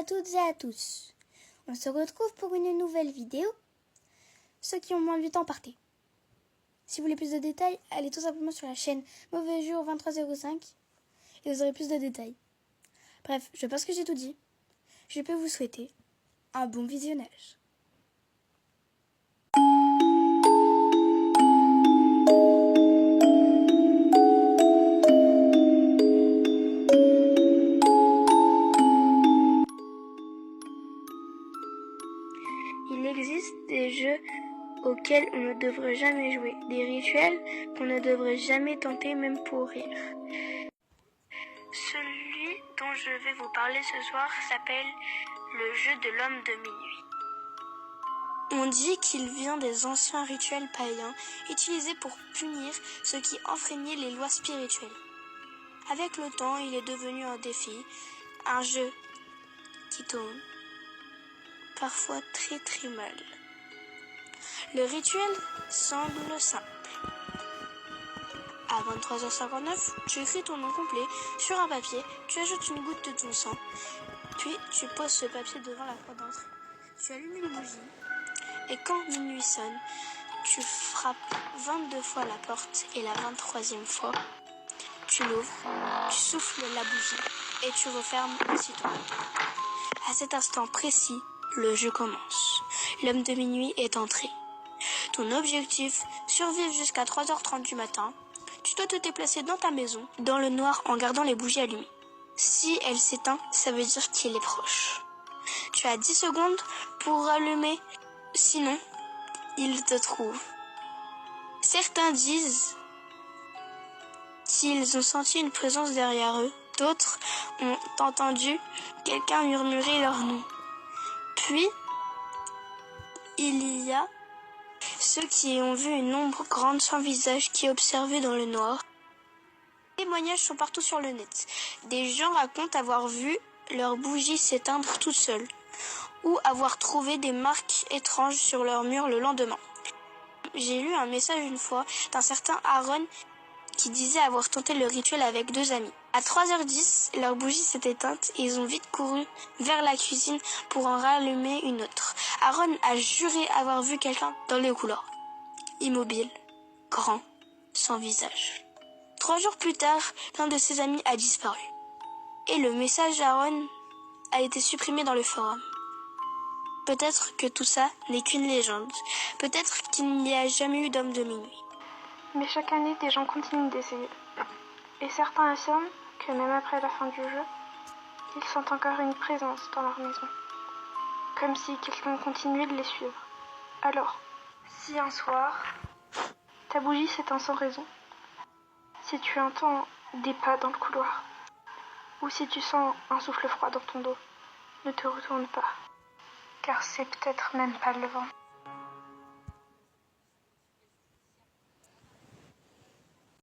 toutes et à tous. On se retrouve pour une nouvelle vidéo. Ceux qui ont moins de temps, partez. Si vous voulez plus de détails, allez tout simplement sur la chaîne Mauvais Jour 2305 et vous aurez plus de détails. Bref, je pense que j'ai tout dit. Je peux vous souhaiter un bon visionnage. Il existe des jeux auxquels on ne devrait jamais jouer, des rituels qu'on ne devrait jamais tenter même pour rire. Celui dont je vais vous parler ce soir s'appelle le jeu de l'homme de minuit. On dit qu'il vient des anciens rituels païens utilisés pour punir ceux qui enfreignaient les lois spirituelles. Avec le temps, il est devenu un défi, un jeu qui tourne parfois très très mal. Le rituel semble simple. À 23h59, tu écris ton nom complet sur un papier, tu ajoutes une goutte de ton sang, puis tu poses ce papier devant la porte d'entrée. Tu allumes une bougie et quand minuit sonne, tu frappes 22 fois la porte et la 23e fois, tu l'ouvres, tu souffles la bougie et tu refermes aussitôt. À cet instant précis, le jeu commence. L'homme de minuit est entré. Ton objectif, survivre jusqu'à 3h30 du matin. Tu dois te déplacer dans ta maison, dans le noir en gardant les bougies allumées. Si elle s'éteint, ça veut dire qu'il est proche. Tu as 10 secondes pour rallumer, sinon, il te trouve. Certains disent qu'ils ont senti une présence derrière eux. D'autres ont entendu quelqu'un murmurer leur nom. Puis, il y a ceux qui ont vu une ombre grande sans visage qui observait dans le noir. Les témoignages sont partout sur le net. Des gens racontent avoir vu leur bougie s'éteindre toute seule ou avoir trouvé des marques étranges sur leur mur le lendemain. J'ai lu un message une fois d'un certain Aaron qui disait avoir tenté le rituel avec 2 amis. À 3h10, leur bougie s'est éteinte et ils ont vite couru vers la cuisine pour en rallumer une autre. Aaron a juré avoir vu quelqu'un dans le couloir. Immobile, grand, sans visage. 3 jours plus tard, l'un de ses amis a disparu. Et le message d'Aaron a été supprimé dans le forum. Peut-être que tout ça n'est qu'une légende. Peut-être qu'il n'y a jamais eu d'homme de minuit. Mais chaque année, des gens continuent d'essayer. Et certains affirment que même après la fin du jeu, ils sentent encore une présence dans leur maison. Comme si quelqu'un continuait de les suivre. Alors, si un soir, ta bougie s'éteint sans raison, si tu entends des pas dans le couloir, ou si tu sens un souffle froid dans ton dos, ne te retourne pas, car c'est peut-être même pas le vent.